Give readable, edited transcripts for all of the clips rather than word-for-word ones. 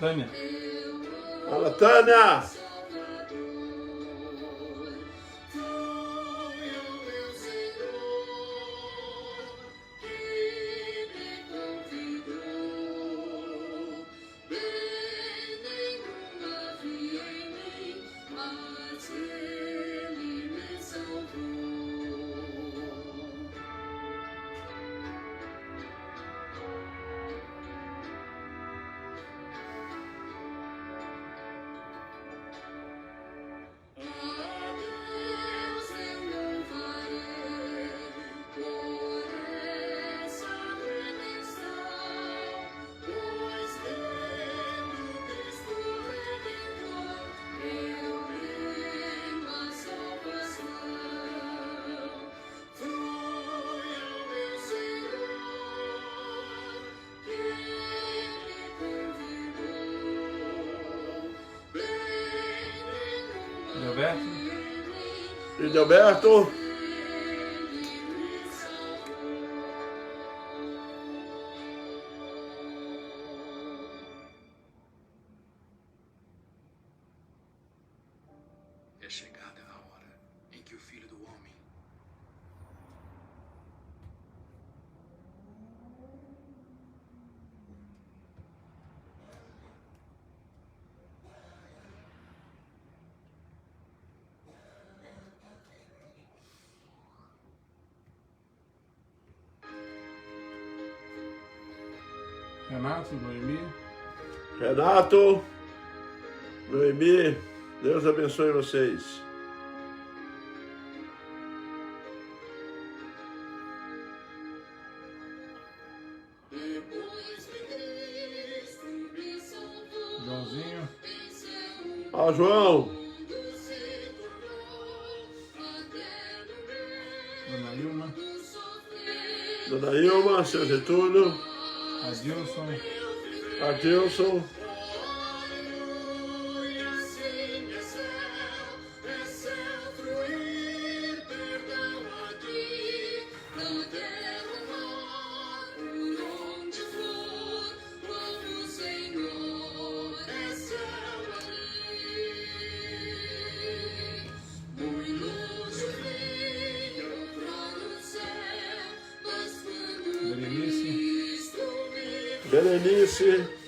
Tânia. Fala, Tânia! Alberto. É chegada a hora em que o Filho do Homem Renato, Noemi. Renato, Noemi, Deus abençoe vocês. Joãozinho. Ó, João. Dona Ilma. Dona Ilma, seu Getúlio. Adilson. Adilson. Berenice.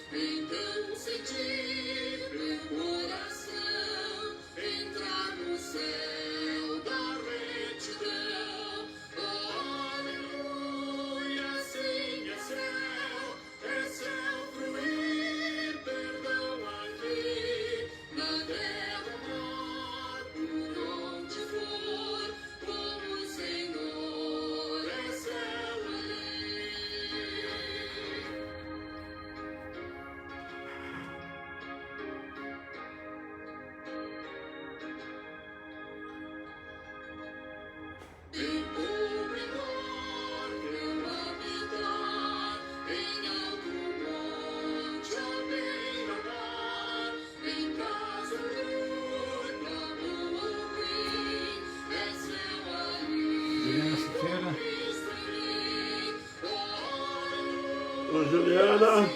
Juliana,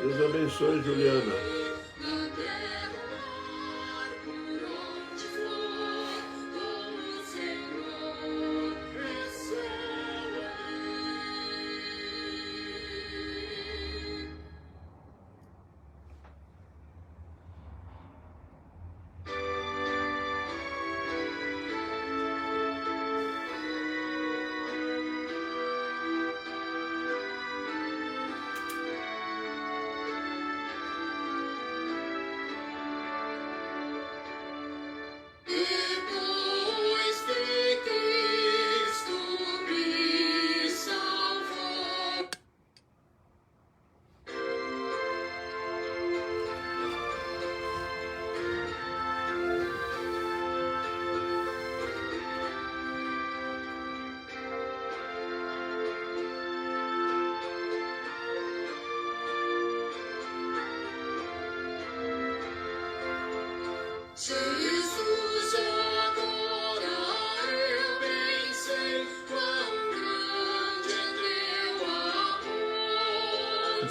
Deus abençoe, Juliana.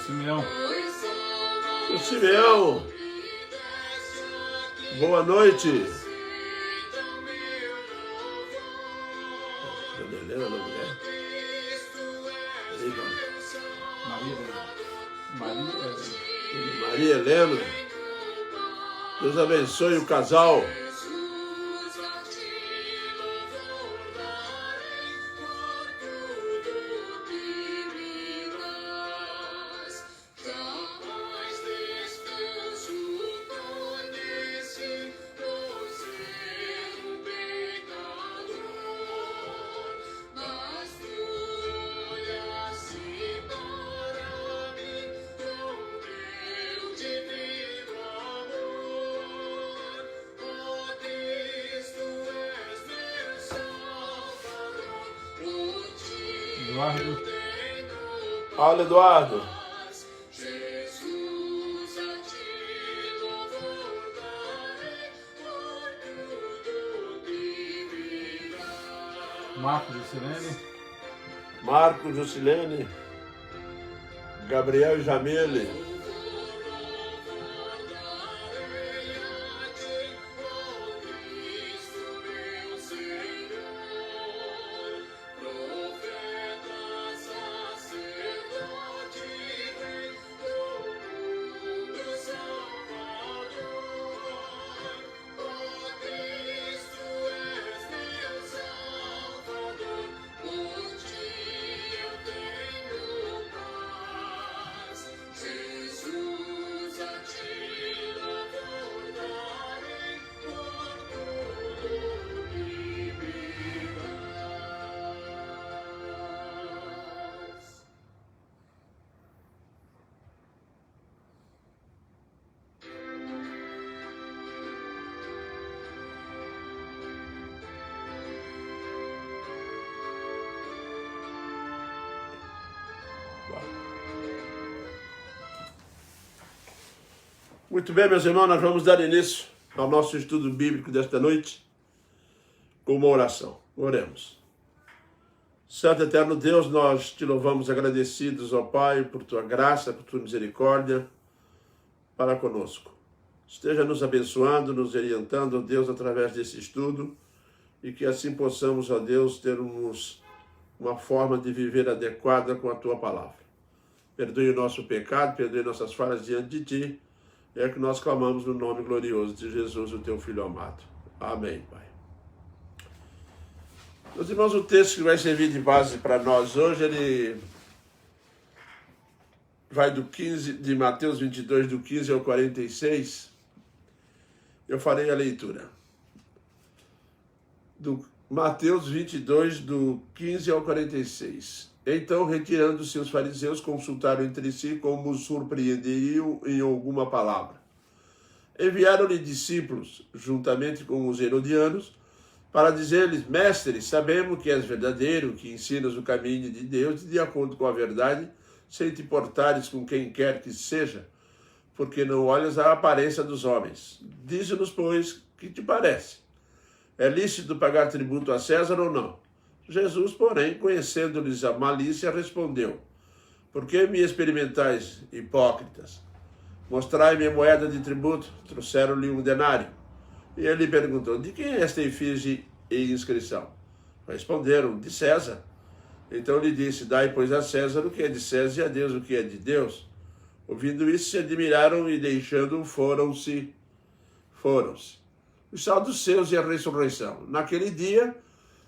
Simeão. O Simeão. Boa noite. Dona Helena, não mulher? Aí, Maria Helena. Deus abençoe o casal. Eduardo. Olha, Eduardo. Marcos Juscelene. Marcos Juscelene. Gabriel Jamile. Muito bem, meus irmãos, nós vamos dar início ao nosso estudo bíblico desta noite com uma oração. Oremos. Santo Eterno Deus, nós te louvamos agradecidos, ó Pai, por tua graça, por tua misericórdia para conosco. Esteja nos abençoando, nos orientando, ó Deus, através desse estudo e que assim possamos, ó Deus, termos uma forma de viver adequada com a tua palavra. Perdoe o nosso pecado, perdoe nossas falhas diante de ti. É que nós clamamos no nome glorioso de Jesus, o teu Filho amado. Amém, Pai. Meus irmãos, o texto que vai servir de base para nós hoje, ele vai de Mateus 22, do 15 ao 46. Eu farei a leitura. Do Mateus 22, do 15 ao 46. Então, retirando-se os fariseus, consultaram entre si como os surpreenderiam em alguma palavra. Enviaram-lhe discípulos, juntamente com os herodianos, para dizer-lhes: Mestre, sabemos que és verdadeiro, que ensinas o caminho de Deus de acordo com a verdade, sem te portares com quem quer que seja, porque não olhas a aparência dos homens. Dize-nos, pois, que te parece? É lícito pagar tributo a César ou não? Jesus, porém, conhecendo-lhes a malícia, respondeu: Por que me experimentais, hipócritas? Mostrai-me a moeda de tributo. Trouxeram-lhe um denário. E ele perguntou: De quem é esta efígie e inscrição? Responderam: De César. Então lhe disse: Dai, pois, a César o que é de César e a Deus o que é de Deus. Ouvindo isso, se admiraram e, deixando-o, foram-se. Os saduceus e a ressurreição. Naquele dia,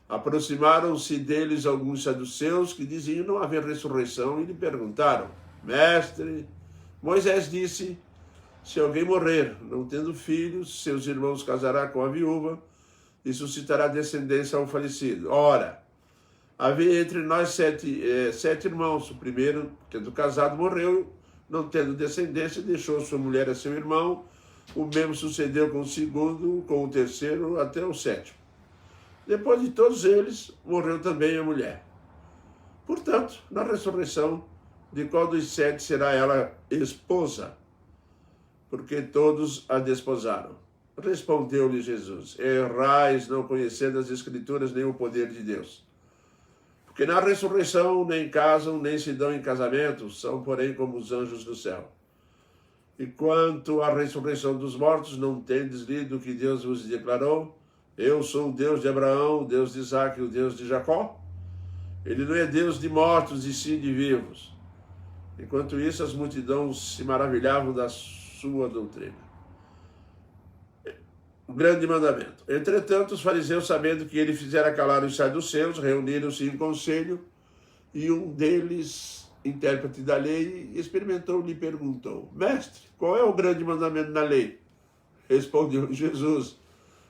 aproximaram-se deles alguns saduceus que diziam não haver ressurreição e lhe perguntaram: Mestre, Moisés disse: se alguém morrer, não tendo filhos, seus irmãos casará com a viúva e suscitará descendência ao falecido. Ora, havia entre nós sete irmãos. O primeiro, tendo casado, morreu, não tendo descendência, deixou sua mulher a seu irmão. O mesmo sucedeu com o segundo, com o terceiro, até o sétimo. Depois de todos eles, morreu também a mulher. Portanto, na ressurreição, de qual dos sete será ela esposa? Porque todos a desposaram. Respondeu-lhe Jesus: Errais, não conhecendo as Escrituras nem o poder de Deus. Porque na ressurreição nem casam, nem se dão em casamento, são, porém, como os anjos do céu. E quanto à ressurreição dos mortos, não tendes lido o que Deus vos declarou? Eu sou o Deus de Abraão, o Deus de Isaque e o Deus de Jacó. Ele não é Deus de mortos e sim de vivos. Enquanto isso, as multidões se maravilhavam da sua doutrina. O grande mandamento. Entretanto, os fariseus, sabendo que ele fizera calar os saduceus, reuniram-se em conselho, e um deles, intérprete da lei, experimentou e lhe perguntou: Mestre, qual é o grande mandamento da lei? Respondeu Jesus: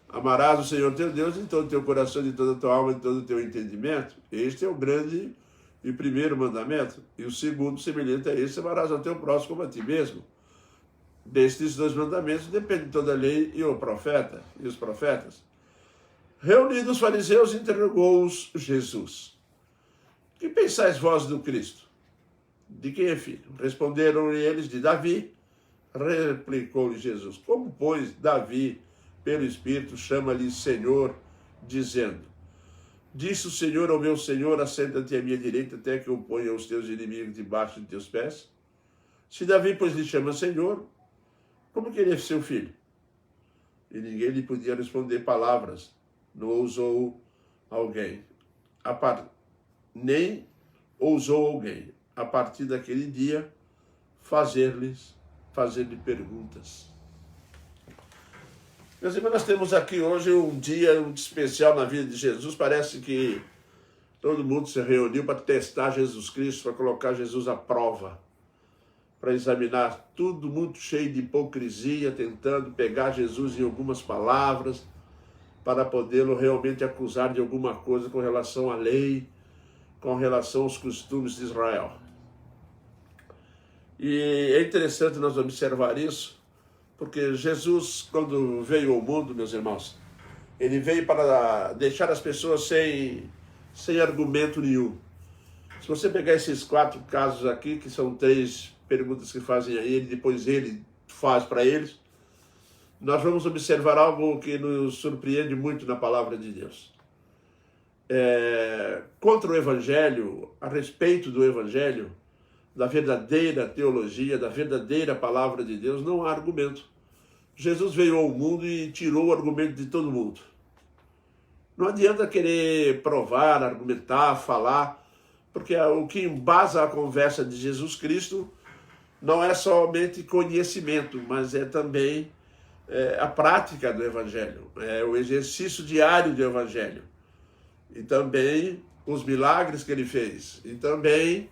Amarás o Senhor teu Deus de todo o teu coração, de toda a tua alma, de todo o teu entendimento. Este é o grande e primeiro mandamento. E o segundo, semelhante a esse, amarás ao teu próximo como a ti mesmo. Destes dois mandamentos depende toda a lei e os profetas. Reunidos os fariseus, interrogou-os Jesus: Que pensais vós do Cristo? De quem é filho? Responderam-lhe eles: de Davi. Replicou-lhe Jesus: Como, pois, Davi, pelo Espírito, chama-lhe Senhor, dizendo: Disse o Senhor ao meu Senhor: Assenta-te à minha direita, até que eu ponha os teus inimigos debaixo de teus pés? Se Davi, pois, lhe chama Senhor, como que ele é seu filho? E ninguém lhe podia responder palavras, não ousou alguém. Nem ousou alguém, a partir daquele dia, fazer-lhe perguntas. Meus irmãos, nós temos aqui hoje um dia muito especial na vida de Jesus. Parece que todo mundo se reuniu para testar Jesus Cristo, para colocar Jesus à prova, para examinar tudo muito cheio de hipocrisia, tentando pegar Jesus em algumas palavras, para podê-lo realmente acusar de alguma coisa com relação à lei, com relação aos costumes de Israel. E é interessante nós observar isso, porque Jesus, quando veio ao mundo, meus irmãos, ele veio para deixar as pessoas sem argumento nenhum. Se você pegar esses 4 casos aqui, que são 3 perguntas que fazem a ele, depois ele faz para eles, nós vamos observar algo que nos surpreende muito na palavra de Deus. Contra o Evangelho, a respeito do Evangelho, da verdadeira teologia, da verdadeira palavra de Deus, não há argumento. Jesus veio ao mundo e tirou o argumento de todo mundo. Não adianta querer provar, argumentar, falar, porque o que embasa a conversa de Jesus Cristo não é somente conhecimento, mas é também a prática do Evangelho, é o exercício diário do Evangelho, e também os milagres que ele fez, e também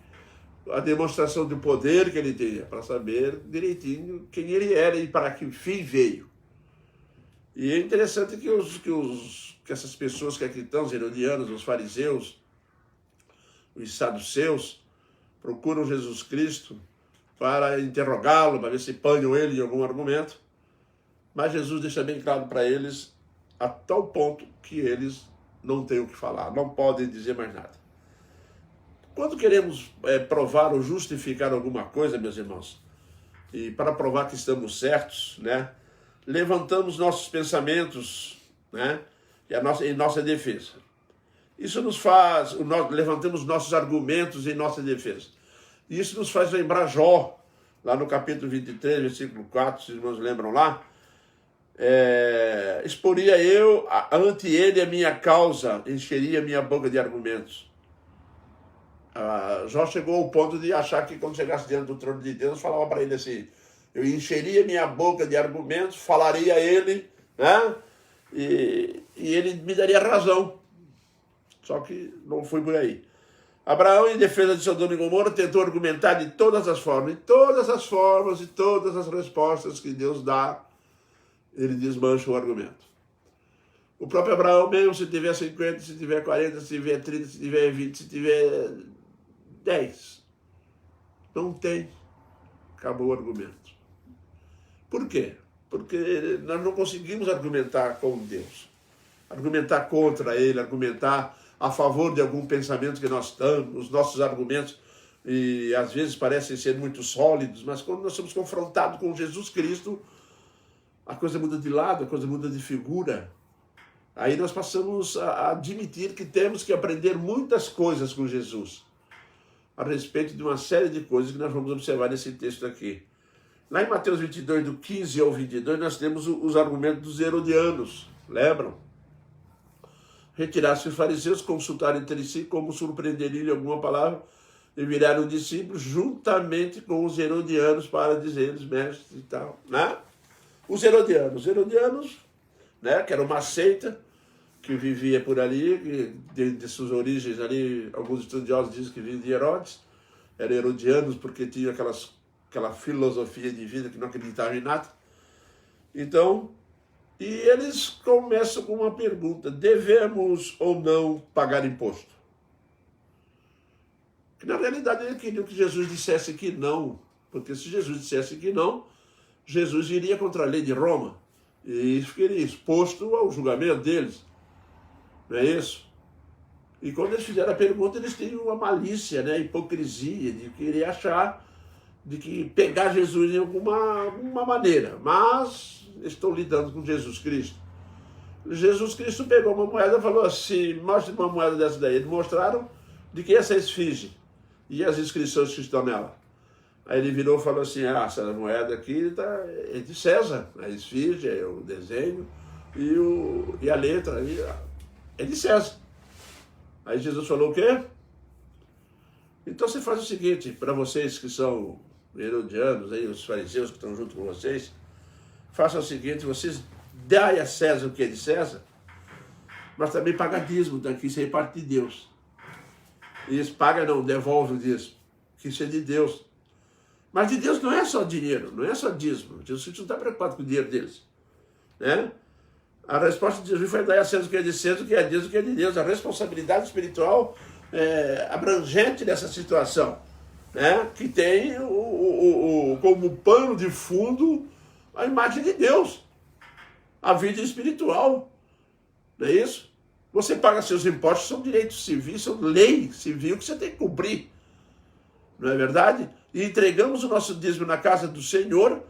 a demonstração do poder que ele tinha, para saber direitinho quem ele era e para que fim veio. E é interessante que essas pessoas que aqui estão, os herodianos, os fariseus, os saduceus, procuram Jesus Cristo para interrogá-lo, para ver se apanham ele em algum argumento, mas Jesus deixa bem claro para eles, a tal ponto que eles não têm o que falar, não podem dizer mais nada. Quando queremos provar ou justificar alguma coisa, meus irmãos, e para provar que estamos certos, né, levantamos nossos pensamentos, né, em nossa defesa. Isso nos faz, levantamos nossos argumentos em nossa defesa. E isso nos faz lembrar Jó, lá no capítulo 23, versículo 4, se os irmãos lembram lá, exporia eu ante ele a minha causa, encheria minha boca de argumentos. Jó chegou ao ponto de achar que quando chegasse diante do trono de Deus, falava para ele assim: eu encheria minha boca de argumentos, falaria a ele, né? E ele me daria razão. Só que não foi por aí. Abraão, em defesa de Sodoma e Gomorra, tentou argumentar de todas as formas, e todas as respostas que Deus dá, ele desmancha o argumento. O próprio Abraão mesmo, se tiver 50, se tiver 40, se tiver 30, se tiver 20, se tiver 10. Não tem. Acabou o argumento. Por quê? Porque nós não conseguimos argumentar com Deus. Argumentar contra Ele, argumentar a favor de algum pensamento que nós estamos, os nossos argumentos, e às vezes parecem ser muito sólidos, mas quando nós somos confrontados com Jesus Cristo, a coisa muda de lado, a coisa muda de figura. Aí nós passamos a admitir que temos que aprender muitas coisas com Jesus, a respeito de uma série de coisas que nós vamos observar nesse texto aqui. Lá em Mateus 22, do 15 ao 22, nós temos os argumentos dos herodianos, lembram? Retiraram-se os fariseus, consultaram entre si como surpreenderiam alguma palavra, e viraram discípulos juntamente com os herodianos para dizer-lhes mestres e tal, né? Os herodianos, né, que era uma seita que vivia por ali, de suas origens ali, alguns estudiosos dizem que vinha de Herodes, eram herodianos porque tinham aquela filosofia de vida que não acreditavam em nada. Então, e eles começam com uma pergunta: devemos ou não pagar imposto? Que na realidade eles queriam que Jesus dissesse que não, porque se Jesus dissesse que não, Jesus iria contra a lei de Roma e ficaria exposto ao julgamento deles. Não é isso? E quando eles fizeram a pergunta, eles tinham uma malícia, né, hipocrisia, de querer achar, de que pegar Jesus de alguma maneira. Mas estão lidando com Jesus Cristo. Jesus Cristo pegou uma moeda e falou assim: mostre uma moeda dessa daí. Eles mostraram de que essa esfinge e as inscrições que estão nela. Aí ele virou e falou assim: essa moeda aqui é de César, a esfinge, é o desenho e a letra é de César. Aí Jesus falou o quê? Então você faz o seguinte, para vocês que são herodianos, aí, os fariseus que estão junto com vocês, façam o seguinte: vocês dai a César o que é de César, mas também paga dízimo daqui, isso aí é parte de Deus. E eles pagam, não, devolvem o dízimo, que isso é de Deus. Mas de Deus não é só dinheiro, não é só dízimo. Jesus não está preocupado com o dinheiro deles, né? A resposta de Jesus foi: dar a César o que é de César, o que é de Deus, o que é de Deus. A responsabilidade espiritual abrangente dessa situação, né? Que tem como pano de fundo a imagem de Deus, a vida espiritual, não é isso? Você paga seus impostos, são direitos civis, são lei civil que você tem que cumprir, não é verdade? E entregamos o nosso dízimo na casa do Senhor,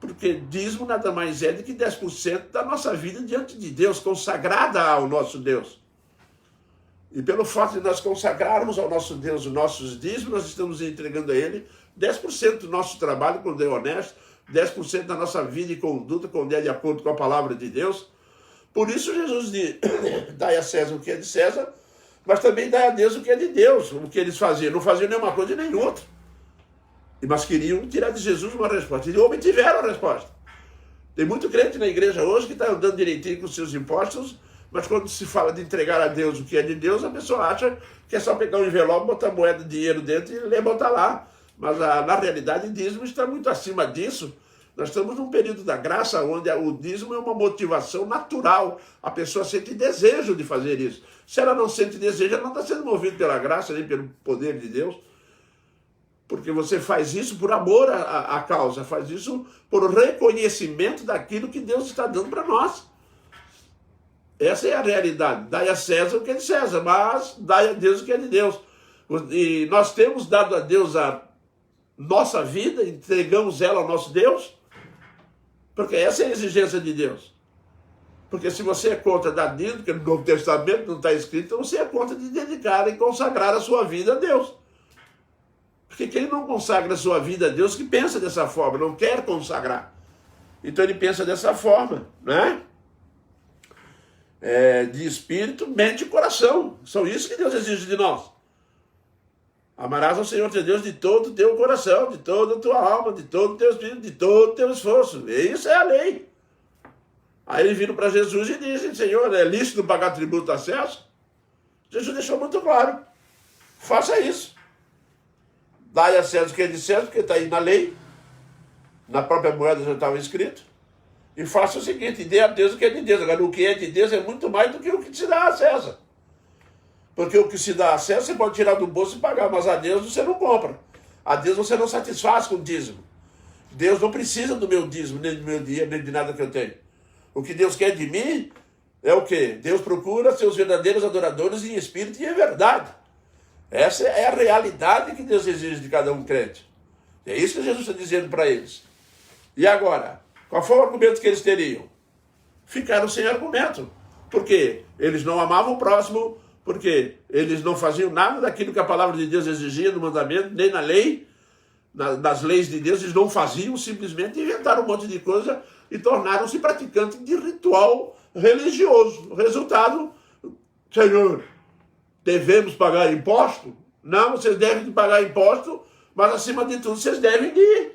porque dízimo nada mais é do que 10% da nossa vida diante de Deus, consagrada ao nosso Deus. E pelo fato de nós consagrarmos ao nosso Deus os nossos dízimos, nós estamos entregando a Ele 10% do nosso trabalho, quando é honesto, 10% da nossa vida e conduta, quando é de acordo com a palavra de Deus. Por isso Jesus diz: dai a César o que é de César, mas também dai a Deus o que é de Deus. O que eles faziam? Não faziam nenhuma coisa nem outra. Mas queriam tirar de Jesus uma resposta. E obtiveram a resposta. Tem muito crente na igreja hoje que está andando direitinho com os seus impostos, mas quando se fala de entregar a Deus o que é de Deus, a pessoa acha que é só pegar um envelope, botar moeda de dinheiro dentro e botar lá. Mas na realidade o dízimo está muito acima disso. Nós estamos num período da graça onde o dízimo é uma motivação natural. A pessoa sente desejo de fazer isso. Se ela não sente desejo, ela não está sendo movida pela graça nem pelo poder de Deus. Porque você faz isso por amor à causa, faz isso por reconhecimento daquilo que Deus está dando para nós. Essa é a realidade. Dai a César o que é de César, mas dai a Deus o que é de Deus. E nós temos dado a Deus a nossa vida, entregamos ela ao nosso Deus, porque essa é a exigência de Deus. Porque se você é contra dar dízimo, porque no Novo Testamento não está escrito, então você é contra de dedicar e consagrar a sua vida a Deus. Porque quem não consagra a sua vida a Deus, que pensa dessa forma, não quer consagrar. Então ele pensa dessa forma, né? De espírito, mente e coração. São isso que Deus exige de nós. Amarás ao Senhor teu Deus de todo o teu coração, de toda a tua alma, de todo o teu espírito, de todo o teu esforço. E isso é a lei. Aí eles viram para Jesus e dizem: Senhor, é lícito pagar tributo a César? Jesus deixou muito claro: faça isso. Dai a César o que é de César, porque está aí na lei, na própria moeda já estava escrito. E faça o seguinte: dê a Deus o que é de Deus. Agora, o que é de Deus é muito mais do que o que se dá a César. Porque o que se dá a César você pode tirar do bolso e pagar, mas a Deus você não compra. A Deus você não satisfaz com o dízimo. Deus não precisa do meu dízimo, nem do meu dinheiro, nem de nada que eu tenho. O que Deus quer de mim é o quê? Deus procura seus verdadeiros adoradores em espírito e em verdade. Essa é a realidade que Deus exige de cada um crente. É isso que Jesus está dizendo para eles. E agora, qual foi o argumento que eles teriam? Ficaram sem argumento. Porque eles não amavam o próximo, porque eles não faziam nada daquilo que a palavra de Deus exigia no mandamento, nem na lei, nas leis de Deus, eles não faziam, simplesmente inventaram um monte de coisa e tornaram-se praticantes de ritual religioso. O resultado, Senhor, devemos pagar imposto? Não, vocês devem pagar imposto, mas acima de tudo vocês devem de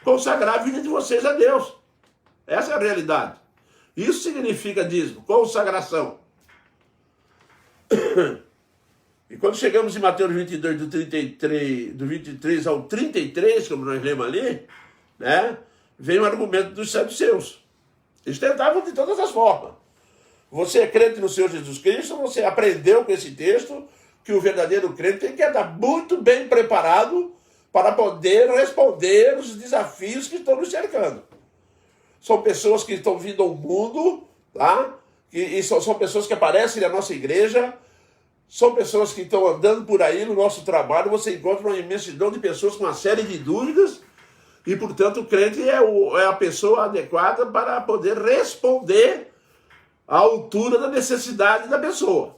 consagrar a vida de vocês a Deus. Essa é a realidade. Isso significa dízimo, consagração. E quando chegamos em Mateus 22, do 23 ao 33, como nós lemos ali, né, vem o argumento dos saduceus. Eles tentavam de todas as formas. Você é crente no Senhor Jesus Cristo, você aprendeu com esse texto que o verdadeiro crente tem que estar muito bem preparado para poder responder os desafios que estão nos cercando. São pessoas que estão vindo ao mundo, tá? E são pessoas que aparecem na nossa igreja, são pessoas que estão andando por aí no nosso trabalho, você encontra uma imensidão de pessoas com uma série de dúvidas, e, portanto, o crente é a pessoa adequada para poder responder à altura da necessidade da pessoa.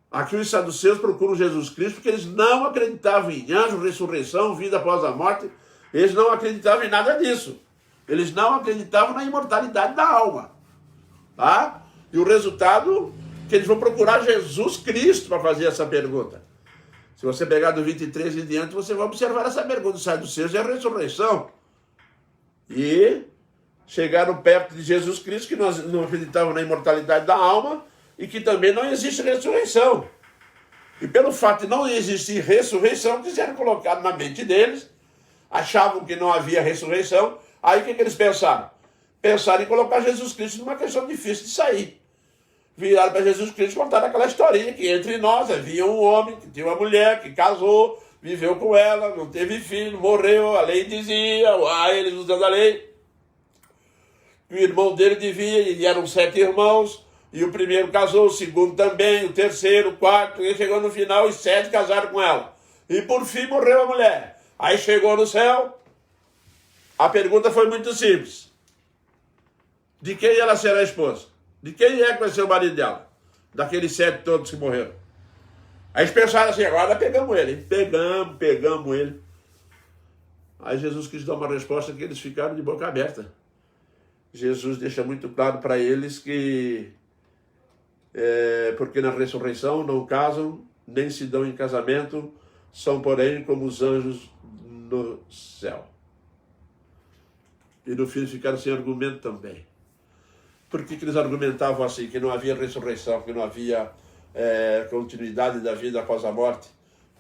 Aqui os saduceus procuram Jesus Cristo porque eles não acreditavam em anjo, ressurreição, vida após a morte. Eles não acreditavam em nada disso. Eles não acreditavam na imortalidade da alma. Tá? E o resultado que eles vão procurar Jesus Cristo para fazer essa pergunta. Se você pegar do 23 em diante, você vai observar essa pergunta. Os saduceus é a ressurreição. E chegaram perto de Jesus Cristo, que nós não acreditavam na imortalidade da alma, e que também não existe ressurreição. E pelo fato de não existir ressurreição, quiseram colocar na mente deles, achavam que não havia ressurreição, aí o que eles pensaram? Pensaram em colocar Jesus Cristo numa questão difícil de sair. Viraram para Jesus Cristo e contaram aquela historinha que entre nós havia um homem que tinha uma mulher, que casou, viveu com ela, não teve filho, morreu, a lei dizia, eles usando a lei, o irmão dele devia, e eram 7 irmãos, e o primeiro casou, o segundo também, o terceiro, o quarto, e chegou no final, os 7 casaram com ela. E por fim morreu a mulher. Aí chegou no céu, a pergunta foi muito simples. De quem ela será a esposa? De quem é que vai ser o marido dela? Daqueles 7 todos que morreram. Aí eles pensaram assim, agora pegamos ele. Hein? Pegamos ele. Aí Jesus quis dar uma resposta que eles ficaram de boca aberta. Jesus deixa muito claro para eles que porque na ressurreição não casam, nem se dão em casamento, são, porém, como os anjos no céu. E no fim ficaram sem argumento também. Por que eles argumentavam assim? Que não havia ressurreição, que não havia continuidade da vida após a morte,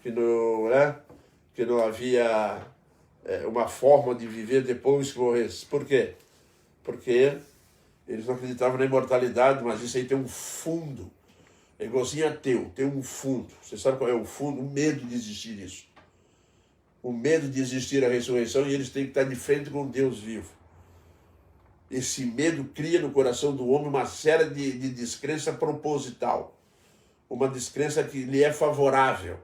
que não havia uma forma de viver depois que morresse. Por quê? Porque eles não acreditavam na imortalidade, mas isso aí tem um fundo. É igualzinho ateu, tem um fundo. Você sabe qual é o fundo? O medo de existir isso. O medo de existir a ressurreição, e eles têm que estar de frente com Deus vivo. Esse medo cria no coração do homem uma série de descrença proposital. Uma descrença que lhe é favorável.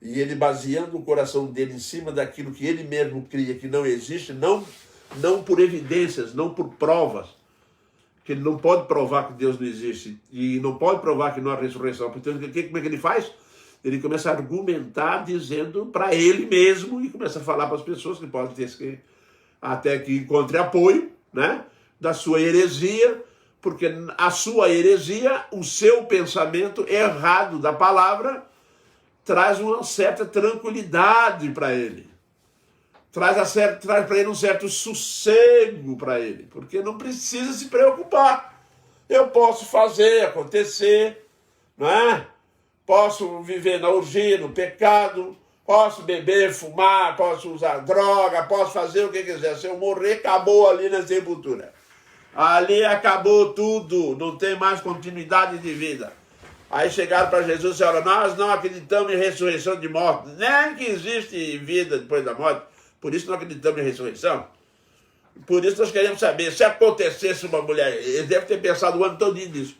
E ele, baseando o coração dele em cima daquilo que ele mesmo cria, que não existe, não por evidências, não por provas, que ele não pode provar que Deus não existe, e não pode provar que não há ressurreição. Portanto, como é que ele faz? Ele começa a argumentar dizendo para ele mesmo, e começa a falar para as pessoas que podem ter até que encontre apoio, né, da sua heresia, porque a sua heresia, o seu pensamento errado da palavra, traz uma certa tranquilidade para ele. Traz para ele um certo sossego para ele, porque não precisa se preocupar. Eu posso fazer acontecer, não é? Posso viver na orgia, no pecado, posso beber, fumar, posso usar droga, posso fazer o que quiser. Se eu morrer, acabou ali na sepultura. Ali acabou tudo, não tem mais continuidade de vida. Aí chegaram para Jesus e disseram, nós não acreditamos em ressurreição de mortos, nem que existe vida depois da morte. Por isso não acreditamos em ressurreição. Por isso nós queremos saber, se acontecesse uma mulher, ele deve ter pensado o ano todo nisso.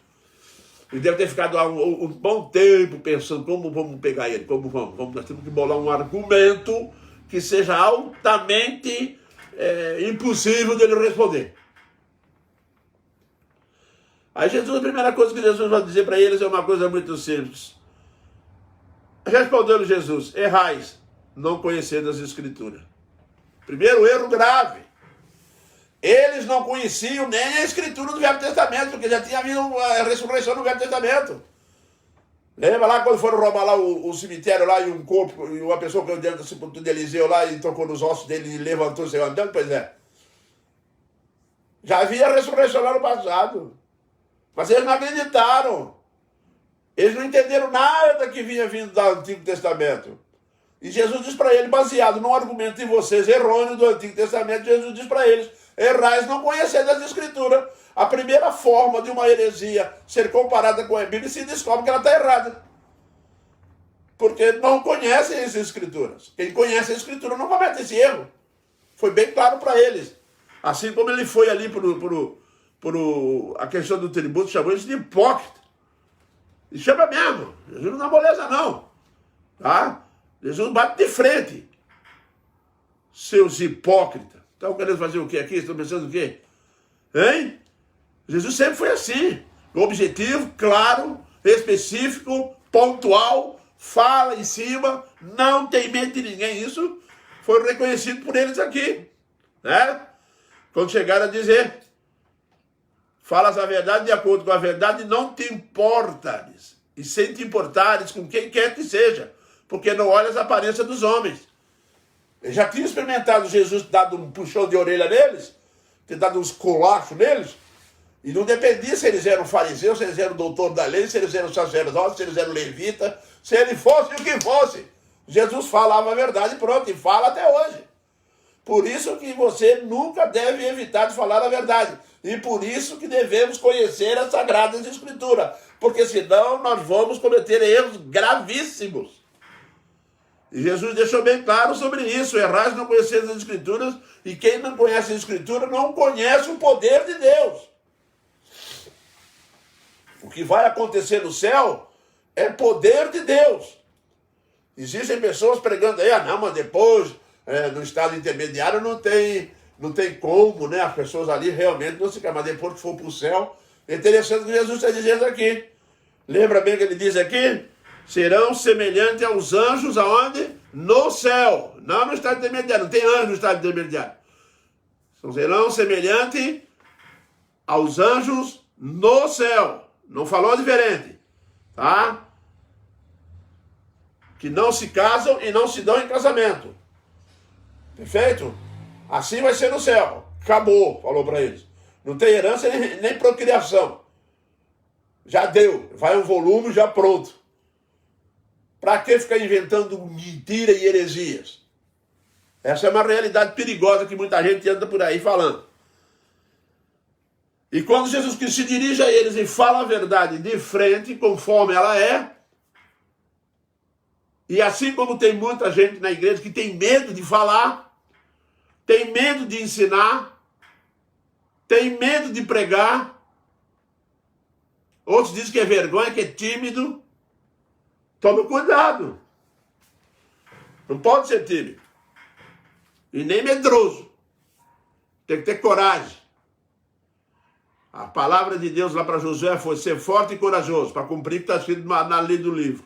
Ele deve ter ficado um bom tempo pensando, como vamos pegar ele, como vamos. Nós temos que bolar um argumento que seja altamente impossível dele responder. Aí Jesus, a primeira coisa que Jesus vai dizer para eles é uma coisa muito simples. Respondeu Jesus: errais, não conhecendo as Escrituras. Primeiro erro grave. Eles não conheciam nem a Escritura do Velho Testamento, porque já tinha havido a ressurreição no Velho Testamento. Lembra lá quando foram roubar lá o cemitério lá e um corpo, e uma pessoa que eu dentro do sepulcro de Eliseu lá e tocou nos ossos dele e levantou e saiu andando? Pois é. Já havia a ressurreição lá no passado. Mas eles não acreditaram. Eles não entenderam nada que vinha vindo do Antigo Testamento. E Jesus diz para eles, baseado no argumento de vocês errôneo do Antigo Testamento, Jesus diz para eles: errais não conhecendo as Escrituras. A primeira forma de uma heresia ser comparada com a Bíblia se descobre que ela está errada. Porque não conhecem as Escrituras. Quem conhece a Escritura não comete esse erro. Foi bem claro para eles. Assim como ele foi ali a questão do tributo, chamou eles de hipócrita. E chama mesmo. Jesus não dá moleza não. Tá? Jesus bate de frente. Seus hipócritas. Estão querendo fazer o quê aqui? Estão pensando o quê? Hein? Jesus sempre foi assim. Objetivo, claro, específico, pontual, fala em cima, não tem medo de ninguém. Isso foi reconhecido por eles aqui. Né? Quando chegaram a dizer: falas a verdade de acordo com a verdade, não te importares. E sem te importares com quem quer que seja, porque não olhas a aparência dos homens. Eu já tinha experimentado Jesus dado um puxão de orelha neles, ter dado uns colachos neles, e não dependia se eles eram fariseus, se eles eram doutores da lei, se eles eram sacerdotes, se eles eram levitas, se ele fosse o que fosse. Jesus falava a verdade e pronto, e fala até hoje. Por isso que você nunca deve evitar de falar a verdade. E por isso que devemos conhecer as Sagradas Escrituras. Porque senão nós vamos cometer erros gravíssimos. E Jesus deixou bem claro sobre isso. Errais não conhecer as Escrituras. E quem não conhece a Escritura não conhece o poder de Deus. O que vai acontecer no céu é poder de Deus. Existem pessoas pregando aí, não, mas depois, no estado intermediário, não tem como, né? As pessoas ali realmente não se querem, mas depois que for para o céu, é interessante o que Jesus está dizendo aqui. Lembra bem que ele diz aqui? Serão semelhantes aos anjos aonde? No céu. Não no estado intermediário, não tem anjo no estado intermediário. Serão semelhantes aos anjos no céu. Não falou diferente, tá? Que não se casam e não se dão em casamento. Perfeito? Assim vai ser no céu. Acabou, falou para eles. Não tem herança nem procriação. Já deu. Vai um volume já pronto. Para que ficar inventando mentira e heresias? Essa é uma realidade perigosa que muita gente anda por aí falando. E quando Jesus Cristo se dirige a eles e fala a verdade de frente, conforme ela é, e assim como tem muita gente na igreja que tem medo de falar, tem medo de ensinar, tem medo de pregar, outros dizem que é vergonha, que é tímido, tome cuidado. Não pode ser tímido. E nem medroso. Tem que ter coragem. A palavra de Deus lá para Josué foi ser forte e corajoso, para cumprir o que está escrito na lei do livro.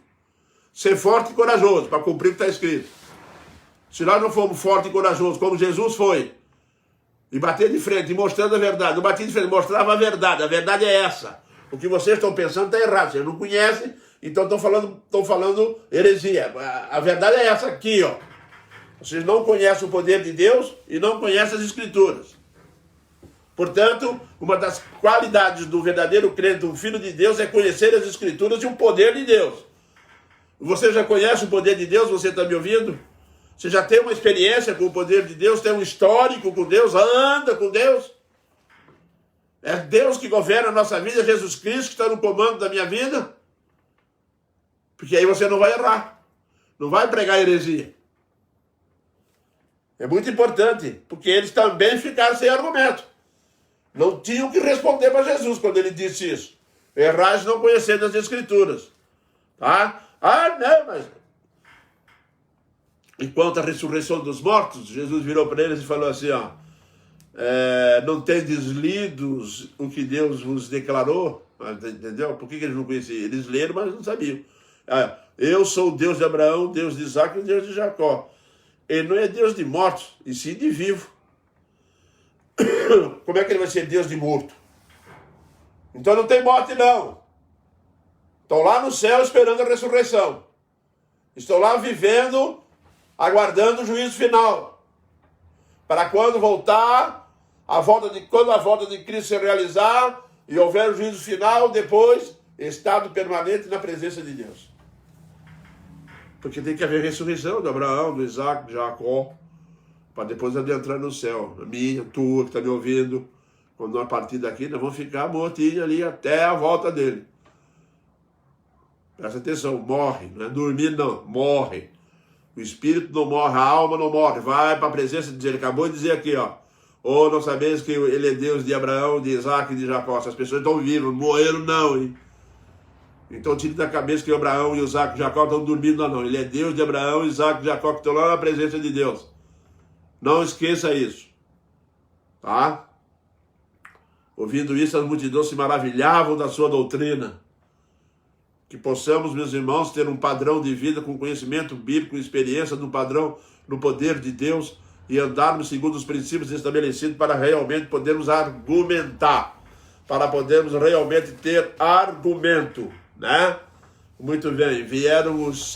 Ser forte e corajoso, para cumprir o que está escrito. Se nós não formos fortes e corajosos, como Jesus foi, e bater de frente, e mostrando a verdade, não batia de frente, mostrava a verdade é essa. O que vocês estão pensando está errado, vocês não conhecem, então estão falando heresia. A verdade é essa aqui, ó. Vocês não conhecem o poder de Deus e não conhecem as Escrituras. Portanto, uma das qualidades do verdadeiro crente, um filho de Deus, é conhecer as Escrituras e o poder de Deus. Você já conhece o poder de Deus? Você está me ouvindo? Você já tem uma experiência com o poder de Deus? Tem um histórico com Deus? Anda com Deus? É Deus que governa a nossa vida, Jesus Cristo que está no comando da minha vida? Porque aí você não vai errar. Não vai pregar heresia. É muito importante, porque eles também ficaram sem argumento. Não tinham que responder para Jesus quando ele disse isso. Errais não conhecendo as Escrituras. Tá? Não, mas... Enquanto a ressurreição dos mortos, Jesus virou para eles e falou assim, ó. não tendes lidos o que Deus vos declarou? Entendeu? Por que eles não conheciam? Eles leram, mas não sabiam. Eu sou o Deus de Abraão, Deus de Isaac e Deus de Jacó. Ele não é Deus de mortos, e sim de vivo. Como é que ele vai ser Deus de morto? Então não tem morte, não. Estão lá no céu esperando a ressurreição. Estão lá vivendo, aguardando o juízo final. Para quando voltar, quando a volta de Cristo se realizar e houver o juízo final, depois, estado permanente na presença de Deus. Porque tem que haver ressurreição de Abraão, do Isaac, de Jacó, para depois adentrar no céu. A minha, tua, que está me ouvindo, quando nós partir daqui, nós vamos ficar mortinhos ali até a volta dele. Presta atenção, morre, não é dormir não, morre. O espírito não morre, a alma não morre, vai para a presença de Deus. Ele acabou de dizer aqui, ó. Ou não sabeis que ele é Deus de Abraão, de Isaac e de Jacó. Essas pessoas estão vivas, morreram não, hein? Então tire da cabeça que Abraão, Isaac e Jacó estão dormindo não. Ele é Deus de Abraão, Isaac e Jacó que estão lá na presença de Deus. Não esqueça isso. Tá? Ouvindo isso, as multidões se maravilhavam da sua doutrina. Que possamos, meus irmãos, ter um padrão de vida com conhecimento bíblico, experiência no padrão, no poder de Deus e andarmos segundo os princípios estabelecidos para realmente podermos argumentar, para podermos realmente ter argumento, né? Muito bem, vieram os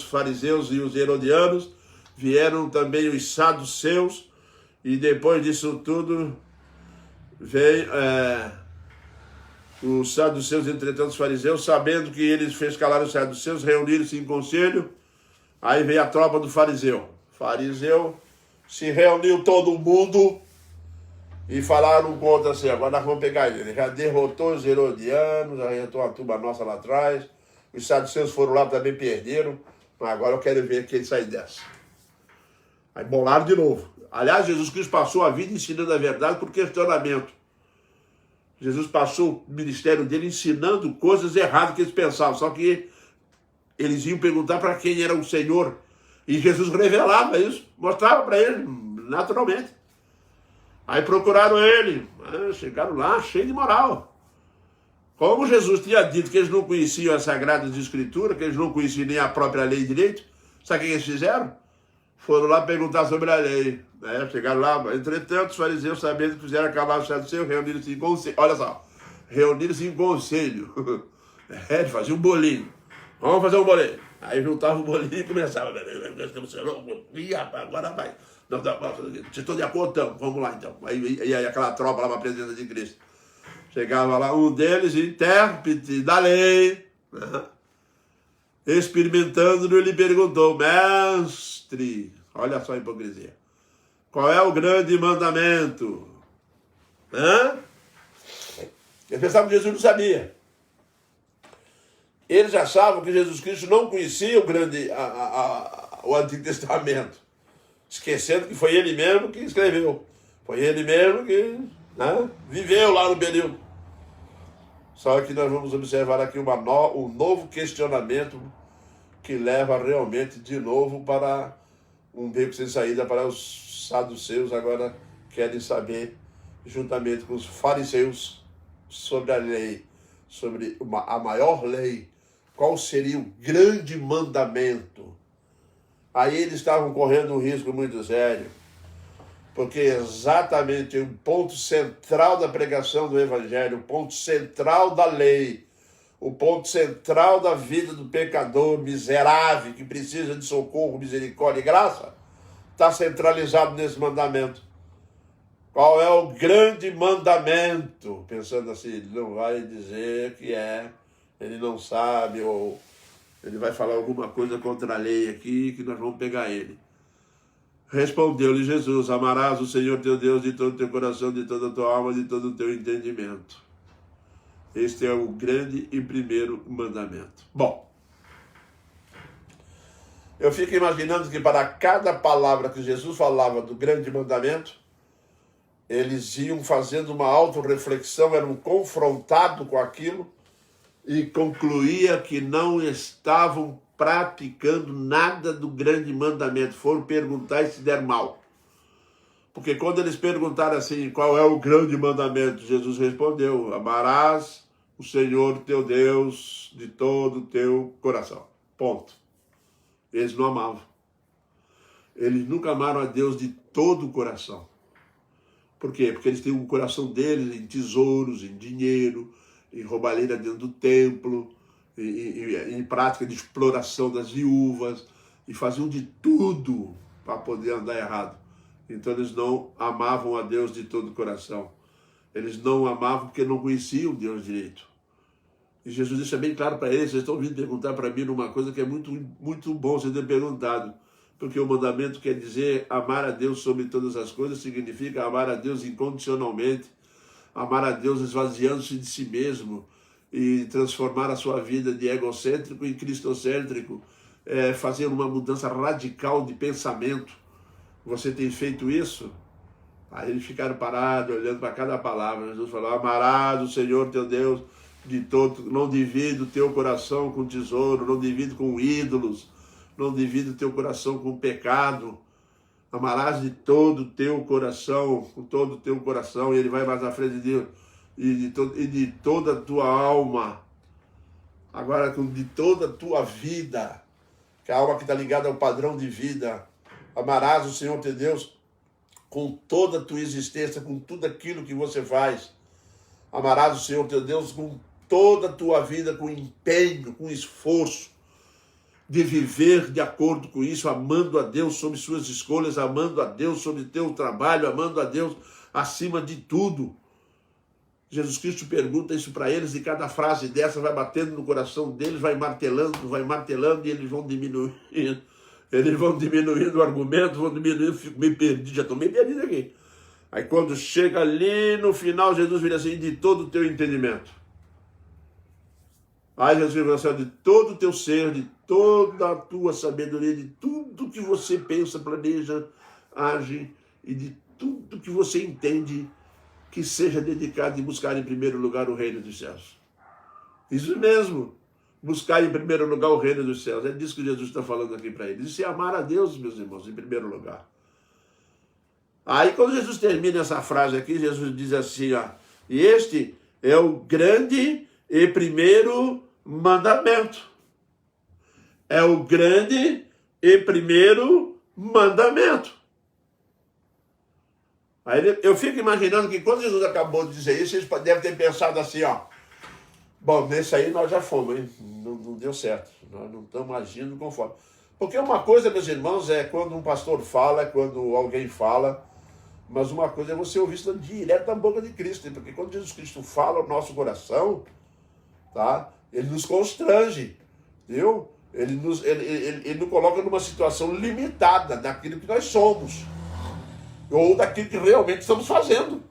fariseus e os herodianos, vieram também os saduceus e depois disso tudo veio... Os saduceus, entretanto, os fariseus, sabendo que eles fez calar os saduceus, reuniram-se em conselho. Aí veio a tropa do fariseu. Fariseu se reuniu todo mundo e falaram contra assim: agora nós vamos pegar ele. Ele já derrotou os herodianos, já derrotou uma turma nossa lá atrás. Os saduceus foram lá também, perderam. Mas agora eu quero ver que ele sai dessa. Aí bolaram de novo. Aliás, Jesus Cristo passou a vida ensinando a verdade por questionamento. Jesus passou o ministério dele ensinando coisas erradas que eles pensavam. Só que eles iam perguntar para quem era o Senhor. E Jesus revelava isso, mostrava para eles, naturalmente. Aí procuraram ele, chegaram lá cheio de moral. Como Jesus tinha dito que eles não conheciam as Sagradas Escrituras, que eles não conheciam nem a própria lei de direito, sabe o que eles fizeram? Foram lá perguntar sobre a lei. Chegaram lá, entretanto, os fariseus, sabendo que fizeram calar os saduceus, reuniram-se em conselho. Olha só, reuniram-se em conselho. Fazia um bolinho. Vamos fazer um bolinho. Aí juntava o bolinho e começava. Agora vai. Não, vocês estão de acordo? Então, vamos lá então. Aí aquela tropa lá para a presença de Cristo. Chegava lá um deles, intérprete da lei, né? Experimentando-no, ele perguntou: mestre, olha só a hipocrisia. Qual é o grande mandamento? Eles pensavam que Jesus não sabia. Eles achavam que Jesus Cristo não conhecia o Antigo Testamento. Esquecendo que foi ele mesmo que escreveu. Foi ele mesmo que viveu lá no período. Só que nós vamos observar aqui um novo questionamento que leva realmente de novo para um beco sem saída para os saduceus. Agora querem saber, juntamente com os fariseus, sobre a lei, sobre a maior lei, qual seria o grande mandamento. Aí eles estavam correndo um risco muito sério, porque exatamente o ponto central da pregação do Evangelho, o ponto central da lei, o ponto central da vida do pecador miserável, que precisa de socorro, misericórdia e graça, está centralizado nesse mandamento. Qual é o grande mandamento? Pensando assim, ele não vai dizer que ele não sabe, ou ele vai falar alguma coisa contra a lei aqui, que nós vamos pegar ele. Respondeu-lhe Jesus: amarás o Senhor teu Deus de todo o teu coração, de toda a tua alma, de todo o teu entendimento. Este é o grande e primeiro mandamento. Bom, eu fico imaginando que para cada palavra que Jesus falava do grande mandamento, eles iam fazendo uma autorreflexão, eram confrontados com aquilo e concluía que não estavam praticando nada do grande mandamento. Foram perguntar e se deram mal. Porque quando eles perguntaram assim, qual é o grande mandamento? Jesus respondeu, amarás o Senhor teu Deus de todo o teu coração. Ponto. Eles não amavam. Eles nunca amaram a Deus de todo o coração. Por quê? Porque eles têm o coração deles em tesouros, em dinheiro, em roubalheira dentro do templo, em prática de exploração das viúvas, e faziam de tudo para poder andar errado. Então eles não amavam a Deus de todo o coração. Eles não amavam porque não conheciam Deus direito. E Jesus deixa bem claro para eles, vocês estão vindo perguntar para mim uma coisa que é muito, muito bom vocês terem perguntado. Porque o mandamento quer dizer amar a Deus sobre todas as coisas, significa amar a Deus incondicionalmente, amar a Deus esvaziando-se de si mesmo e transformar a sua vida de egocêntrico em cristocêntrico, fazer uma mudança radical de pensamento. Você tem feito isso? Aí eles ficaram parados, olhando para cada palavra. Jesus falou, amarás o Senhor teu Deus de todo, não divide o teu coração com tesouro, não divide com ídolos, não divide o teu coração com pecado. Amarás de todo o teu coração, com todo o teu coração, e ele vai mais à frente de Deus, e de toda a tua alma. Agora, de toda a tua vida, que é a alma que está ligada ao padrão de vida. Amarás o Senhor teu Deus com toda a tua existência, com tudo aquilo que você faz. Amarás o Senhor teu Deus com toda a tua vida, com empenho, com esforço, de viver de acordo com isso, amando a Deus sobre suas escolhas, amando a Deus sobre teu trabalho, amando a Deus acima de tudo. Jesus Cristo pergunta isso para eles e cada frase dessa vai batendo no coração deles, vai martelando e eles vão diminuindo. Eles vão diminuindo o argumento, vão diminuindo, fico meio perdido, já estou meio perdido aqui. Aí quando chega ali no final, Jesus vira assim, de todo o teu entendimento. Aí Jesus vira assim, de todo o teu ser, de toda a tua sabedoria, de tudo que você pensa, planeja, age, e de tudo que você entende, que seja dedicado em buscar em primeiro lugar o reino dos céus. Isso mesmo. Buscar em primeiro lugar o reino dos céus. É disso que Jesus está falando aqui para eles. Isso é amar a Deus, meus irmãos, em primeiro lugar. Aí quando Jesus termina essa frase aqui, Jesus diz assim, ó, e este é o grande e primeiro mandamento. É o grande e primeiro mandamento. Aí eu fico imaginando que quando Jesus acabou de dizer isso, eles devem ter pensado assim, ó, bom, nesse aí nós já fomos, hein? Não deu certo. Nós não estamos agindo conforme. Porque uma coisa, meus irmãos, é quando um pastor fala, é quando alguém fala, mas uma coisa é você ouvir isso direto da boca de Cristo. Porque quando Jesus Cristo fala ao nosso coração, tá? Ele nos constrange, viu? Ele nos coloca numa situação limitada daquilo que nós somos, ou daquilo que realmente estamos fazendo,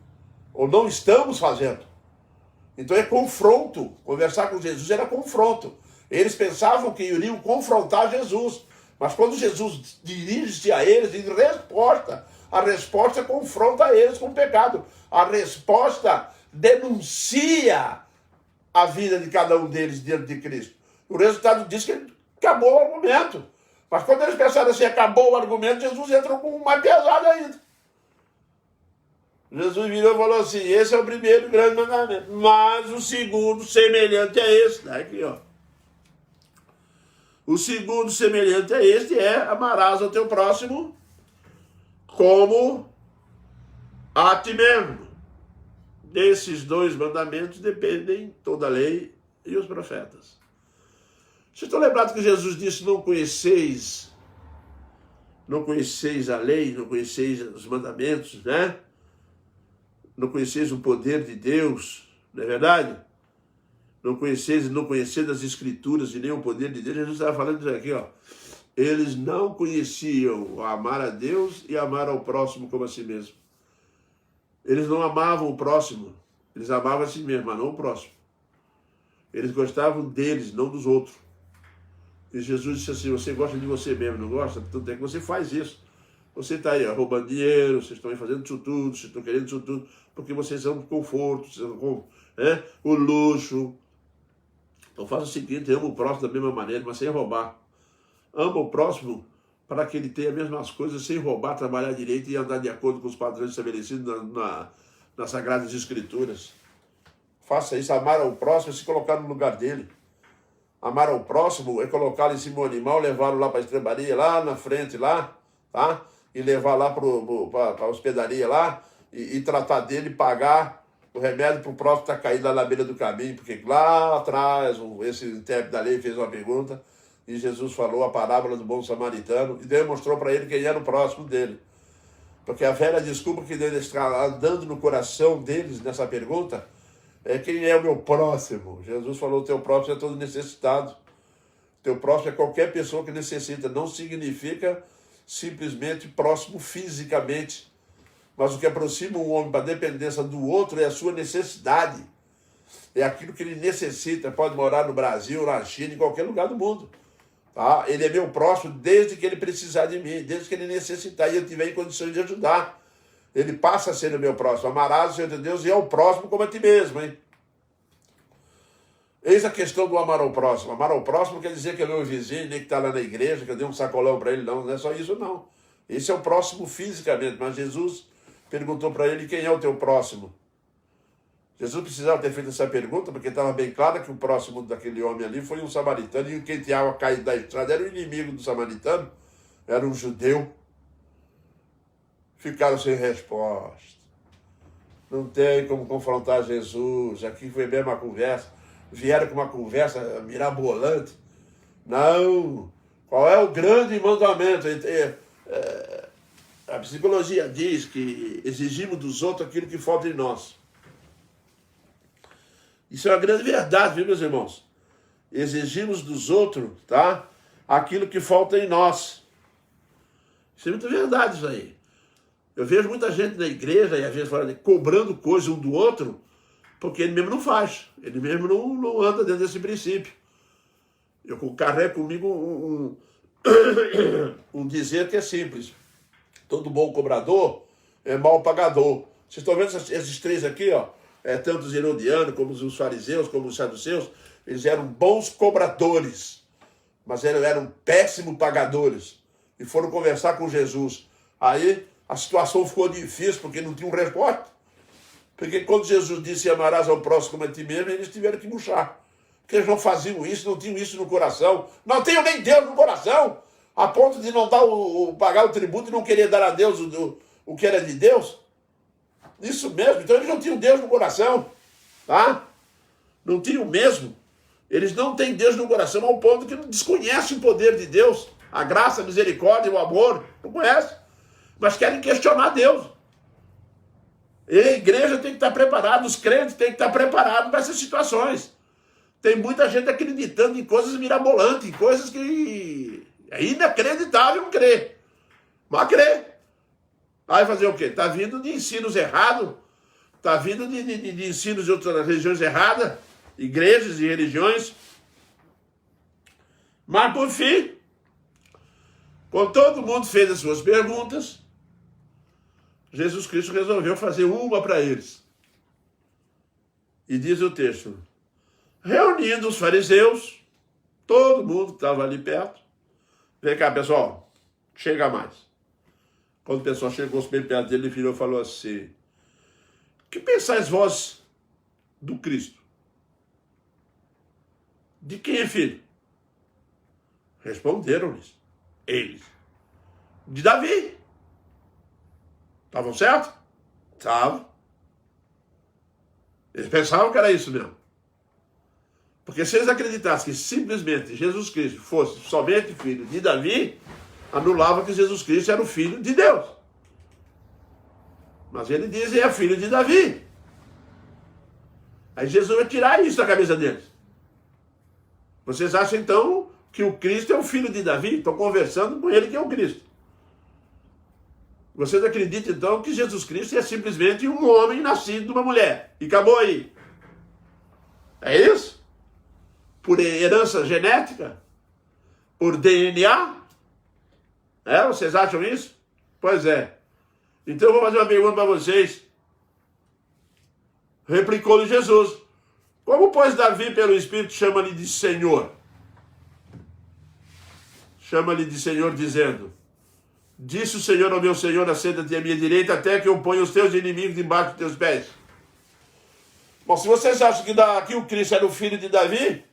ou não estamos fazendo. Então é confronto. Conversar com Jesus era confronto. Eles pensavam que iriam confrontar Jesus. Mas quando Jesus dirige-se a eles em resposta, a resposta confronta eles com o pecado. A resposta denuncia a vida de cada um deles diante de Cristo. O resultado diz que acabou o argumento. Mas quando eles pensaram assim, acabou o argumento, Jesus entrou com um mais pesado ainda. Jesus virou e falou assim, esse é o primeiro grande mandamento, mas o segundo semelhante a esse, aqui ó. O segundo semelhante a este é, amarás ao teu próximo como a ti mesmo. Desses dois mandamentos dependem toda a lei e os profetas. Vocês estão lembrados que Jesus disse, não conheceis a lei, não conheceis os mandamentos, né? Não conheceis o poder de Deus, não é verdade? Não conheceis as Escrituras e nem o poder de Deus. Jesus estava falando isso aqui, ó. Eles não conheciam amar a Deus e amar ao próximo como a si mesmo. Eles não amavam o próximo. Eles amavam a si mesmo, mas não o próximo. Eles gostavam deles, não dos outros. E Jesus disse assim, você gosta de você mesmo, não gosta? Tanto é que você faz isso. Você está aí ó, roubando dinheiro, vocês estão aí fazendo isso tudo, vocês estão querendo isso tudo, porque vocês amam o conforto, vocês amam, o luxo. Então faça o seguinte, ama o próximo da mesma maneira, mas sem roubar. Ama o próximo para que ele tenha as mesmas coisas sem roubar, trabalhar direito e andar de acordo com os padrões estabelecidos nas Sagradas Escrituras. Faça isso, amar ao próximo é se colocar no lugar dele. Amar ao próximo é colocá-lo em cima do animal, levá-lo lá para a estrebaria, lá na frente, lá, tá? E levar lá para a hospedaria lá, e tratar dele, pagar o remédio para o próximo que está caído lá na beira do caminho, porque lá atrás, esse intérprete da lei fez uma pergunta, e Jesus falou a parábola do bom samaritano, e demonstrou para ele quem era o próximo dele. Porque a velha desculpa que deve estar andando no coração deles nessa pergunta é: quem é o meu próximo? Jesus falou: teu próximo é todo necessitado. Teu próximo é qualquer pessoa que necessita. Não significa simplesmente próximo fisicamente. Mas o que aproxima um homem para a dependência do outro é a sua necessidade. É aquilo que ele necessita. Pode morar no Brasil, na China, em qualquer lugar do mundo. Tá? Ele é meu próximo desde que ele precisar de mim, desde que ele necessitar e eu tiver em condições de ajudar. Ele passa a ser o meu próximo. Amarás o Senhor teu Deus e é o próximo como a ti mesmo, hein? Eis a questão do amar ao próximo. Amar ao próximo quer dizer que é meu vizinho, nem que está lá na igreja, que eu dei um sacolão para ele. Não, não é só isso, não. Esse é o próximo fisicamente, mas Jesus perguntou para ele: quem é o teu próximo? Jesus precisava ter feito essa pergunta, porque estava bem claro que o próximo daquele homem ali foi um samaritano, e quem tinha caído da estrada era o inimigo do samaritano, era um judeu. Ficaram sem resposta. Não tem como confrontar Jesus. Aqui foi mesmo uma conversa. Vieram com uma conversa mirabolante. Não. Qual é o grande mandamento? A psicologia diz que exigimos dos outros aquilo que falta em nós. Isso é uma grande verdade, viu, meus irmãos? Exigimos dos outros, tá? Aquilo que falta em nós. Isso é muito verdade, isso aí. Eu vejo muita gente na igreja, e às vezes fora cobrando coisa um do outro, porque ele mesmo não faz. Ele mesmo não anda dentro desse princípio. Eu carrego comigo um dizer que é simples. Todo bom cobrador é mau pagador. Vocês estão vendo esses três aqui, ó? Tanto os herodianos, como os fariseus, como os saduceus, eles eram bons cobradores, mas eram péssimos pagadores. E foram conversar com Jesus. Aí a situação ficou difícil, porque não tinham resposta. Porque quando Jesus disse: amarás ao próximo como a ti mesmo, eles tiveram que murchar. Porque eles não faziam isso, não tinham isso no coração. Não tinham nem Deus no coração, a ponto de não dar pagar o tributo e não querer dar a Deus o que era de Deus. Isso mesmo. Então eles não tinham Deus no coração. Tá? Não tinham mesmo. Eles não têm Deus no coração ao ponto que não desconhecem o poder de Deus. A graça, a misericórdia, o amor. Não conhecem. Mas querem questionar Deus. E a igreja tem que estar preparada, os crentes têm que estar preparados para essas situações. Tem muita gente acreditando em coisas mirabolantes, em coisas que é inacreditável não crer. Mas crer. Vai fazer o quê? Está vindo de ensinos errados, está vindo de ensinos de outras religiões erradas, igrejas e religiões. Mas por fim, quando todo mundo fez as suas perguntas, Jesus Cristo resolveu fazer uma para eles. E diz o texto: reunindo os fariseus, todo mundo que estava ali perto. Vem cá, pessoal, chega mais. Quando o pessoal chegou bem perto dele, ele virou e falou assim: que pensais vós do Cristo? De quem é filho? Responderam-lhes eles: de Davi. Estavam certos? Estavam. Eles pensavam que era isso mesmo. Porque se eles acreditassem que simplesmente Jesus Cristo fosse somente filho de Davi, anulava que Jesus Cristo era o filho de Deus. Mas ele diz que é filho de Davi. Aí Jesus vai tirar isso da cabeça deles. Vocês acham então que o Cristo é o filho de Davi? Estão conversando com ele que é o Cristo. Vocês acreditam então que Jesus Cristo é simplesmente um homem nascido de uma mulher. E acabou aí. É isso? Por herança genética? Por DNA? Vocês acham isso? Pois é. Então eu vou fazer uma pergunta para vocês. Replicou-lhe Jesus: como, pois, Davi, pelo Espírito, chama-lhe de Senhor? chama-lhe de Senhor, dizendo: disse o Senhor ao meu Senhor, assenta-te à minha direita, até que eu ponha os teus inimigos debaixo dos teus pés. Bom, se vocês acham que o Cristo era o filho de Davi,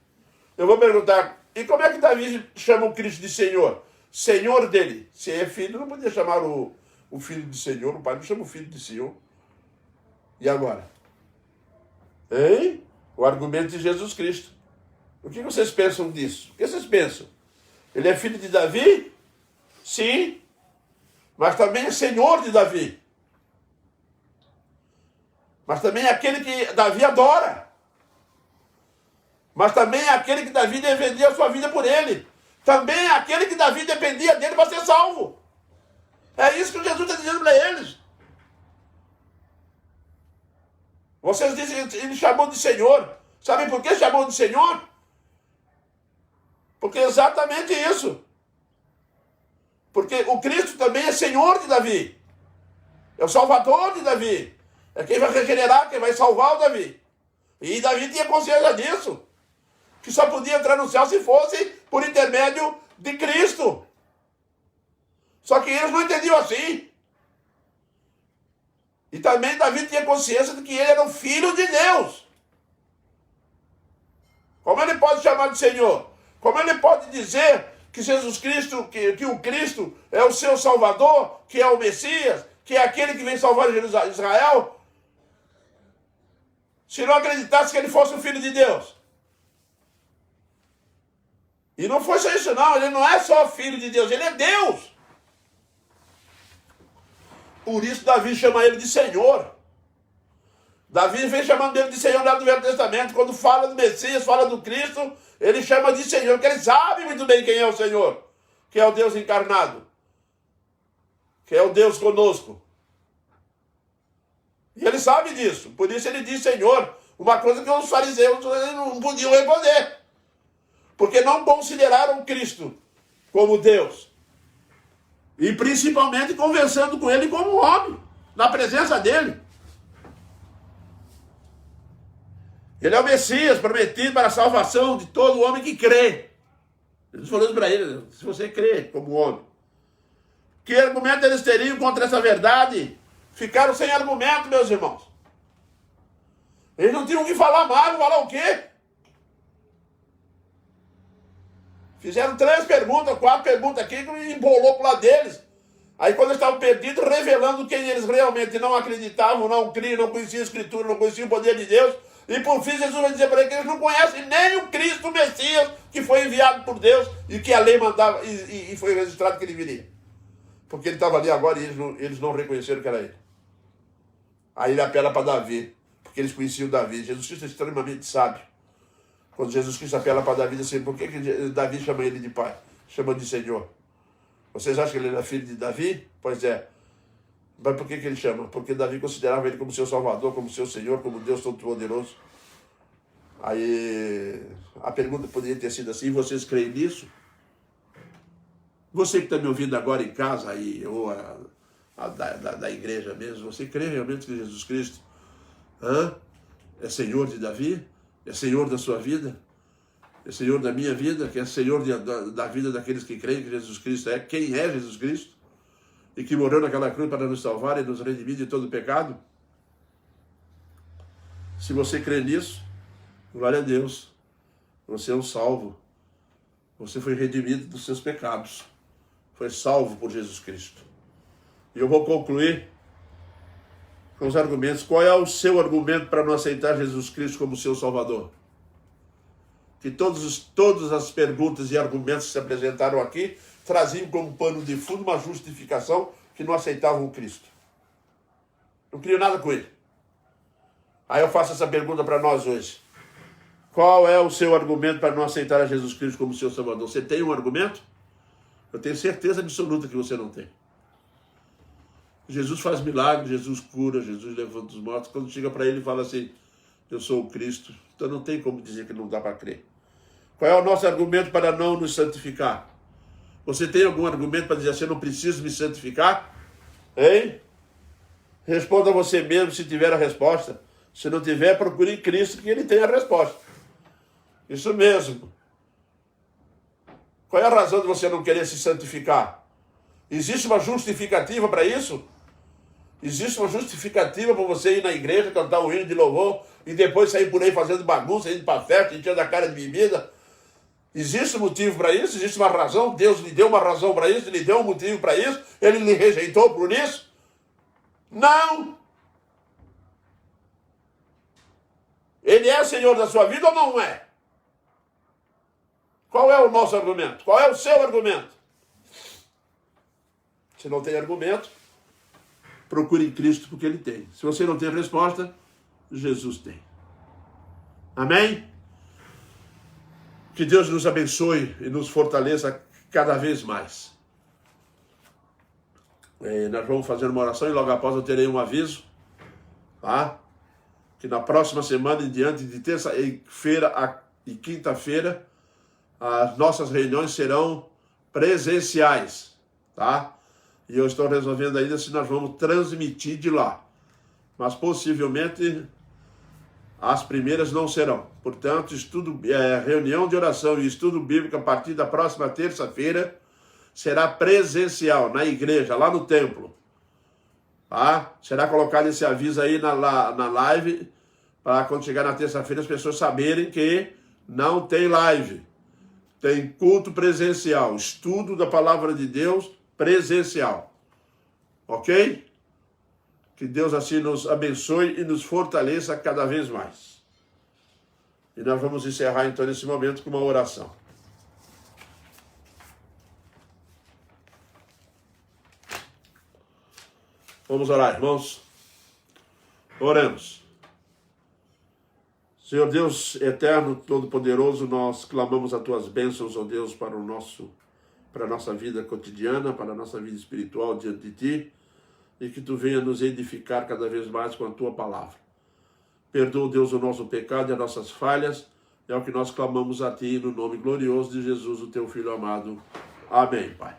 eu vou perguntar, e como é que Davi chama o Cristo de Senhor? Senhor dele. Se é filho, não podia chamar o filho de Senhor, o pai não chama o filho de Senhor. E agora? Hein? O argumento de Jesus Cristo. O que vocês pensam disso? O que vocês pensam? Ele é filho de Davi? Sim. Mas também é Senhor de Davi. Mas também é aquele que Davi adora. Mas também é aquele que Davi defendia a sua vida por ele. Também é aquele que Davi dependia dele para ser salvo. É isso que Jesus está dizendo para eles. Vocês dizem que ele chamou de Senhor. Sabem por que chamou de Senhor? Porque é exatamente isso. Porque o Cristo também é Senhor de Davi. É o Salvador de Davi. É quem vai regenerar, quem vai salvar o Davi. E Davi tinha consciência disso. Que só podia entrar no céu se fosse por intermédio de Cristo. Só que eles não entendiam assim. E também Davi tinha consciência de que ele era o Filho de Deus. Como ele pode chamar de Senhor? Como ele pode dizer que Jesus Cristo, que o Cristo é o seu Salvador, que é o Messias, que é aquele que vem salvar Israel, se não acreditasse que ele fosse o Filho de Deus? E não foi só isso não, ele não é só Filho de Deus, ele é Deus. Por isso Davi chama ele de Senhor. Davi vem chamando ele de Senhor lá do Velho Testamento. Quando fala do Messias, fala do Cristo, ele chama de Senhor, porque ele sabe muito bem quem é o Senhor, que é o Deus encarnado, que é o Deus conosco. E ele sabe disso, por isso ele diz Senhor, uma coisa que os fariseus não podiam responder, porque não consideraram Cristo como Deus. E principalmente conversando com ele como homem, na presença dele. Ele é o Messias prometido para a salvação de todo homem que crê. Jesus falou isso para ele, se você crê como homem. Que argumento eles teriam contra essa verdade? Ficaram sem argumento, meus irmãos. Eles não tinham o que falar mais, falar o quê? Fizeram 3 perguntas, 4 perguntas aqui, que embolou para o lado deles. Aí quando eles estavam perdidos, revelando quem eles realmente não acreditavam, não criam, não conheciam a Escritura, não conheciam o poder de Deus. E por fim Jesus vai dizer para eles que eles não conhecem nem o Cristo, o Messias, que foi enviado por Deus e que a lei mandava e foi registrado que ele viria. Porque ele estava ali agora e eles não reconheceram que era ele. Aí ele apela para Davi, porque eles conheciam Davi. Jesus Cristo é extremamente sábio. Quando Jesus Cristo apela para Davi, assim, por que Davi chama ele de pai? Chama de Senhor. Vocês acham que ele era filho de Davi? Pois é. Mas por que ele chama? Porque Davi considerava ele como seu Salvador, como seu Senhor, como Deus Todo-Poderoso. Aí a pergunta poderia ter sido assim: vocês creem nisso? Você que está me ouvindo agora em casa, aí, ou da igreja mesmo, você crê realmente que Jesus Cristo é Senhor de Davi? É Senhor da sua vida? É Senhor da minha vida? Que é Senhor da vida daqueles que creem que Jesus Cristo é? Quem é Jesus Cristo? E que morreu naquela cruz para nos salvar e nos redimir de todo o pecado? Se você crê nisso, glória a Deus. Você é um salvo. Você foi redimido dos seus pecados. Foi salvo por Jesus Cristo. E eu vou concluir com os argumentos. Qual é o seu argumento para não aceitar Jesus Cristo como seu Salvador? Que todas as perguntas e argumentos que se apresentaram aqui traziam como pano de fundo uma justificação que não aceitavam o Cristo. Não queriam nada com ele. Aí eu faço essa pergunta para nós hoje. Qual é o seu argumento para não aceitar a Jesus Cristo como seu Salvador? Você tem um argumento? Eu tenho certeza absoluta que você não tem. Jesus faz milagres, Jesus cura, Jesus levanta os mortos. Quando chega para ele e fala assim, eu sou o Cristo. Então não tem como dizer que não dá para crer. Qual é o nosso argumento para não nos santificar? Você tem algum argumento para dizer assim, eu não preciso me santificar? Hein? Responda você mesmo se tiver a resposta. Se não tiver, procure em Cristo que ele tem a resposta. Isso mesmo. Qual é a razão de você não querer se santificar? Existe uma justificativa para isso? Existe uma justificativa para você ir na igreja, cantar um hino de louvor e depois sair por aí fazendo bagunça, indo para festa, enchendo a cara de bebida? Existe um motivo para isso? Existe uma razão? Deus lhe deu uma razão para isso? Ele lhe deu um motivo para isso? Ele lhe rejeitou por isso? Não! Ele é Senhor da sua vida ou não é? Qual é o nosso argumento? Qual é o seu argumento? Se não tem argumento, procure em Cristo porque Ele tem. Se você não tem resposta, Jesus tem. Amém? Que Deus nos abençoe e nos fortaleça cada vez mais. Nós vamos fazer uma oração e logo após eu terei um aviso, tá? Que na próxima semana, em diante de terça-feira e quinta-feira, as nossas reuniões serão presenciais, tá? E eu estou resolvendo ainda se nós vamos transmitir de lá. Mas possivelmente as primeiras não serão. Portanto, reunião de oração e estudo bíblico a partir da próxima terça-feira será presencial na igreja, lá no templo. Tá? Será colocado esse aviso aí na live para quando chegar na terça-feira as pessoas saberem que não tem live. Tem culto presencial, estudo da palavra de Deus presencial. Ok? Que Deus assim nos abençoe e nos fortaleça cada vez mais. E nós vamos encerrar então nesse momento com uma oração. Vamos orar, irmãos. Oremos. Senhor Deus eterno, todo-poderoso, nós clamamos as tuas bênçãos, ó Deus, para a nossa vida cotidiana, para a nossa vida espiritual diante de ti, e que tu venha nos edificar cada vez mais com a tua palavra. Perdoa, Deus, o nosso pecado e as nossas falhas, é o que nós clamamos a ti, no nome glorioso de Jesus, o teu Filho amado. Amém, Pai.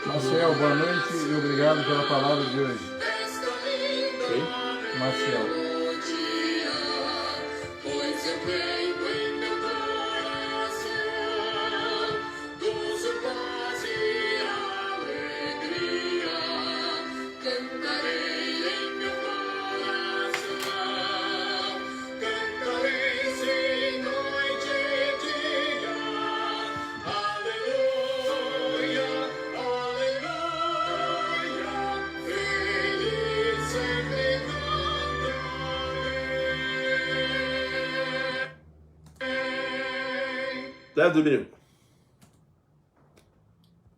Maciel, boa noite e obrigado pela palavra de hoje. Quem? Maciel. Até domingo.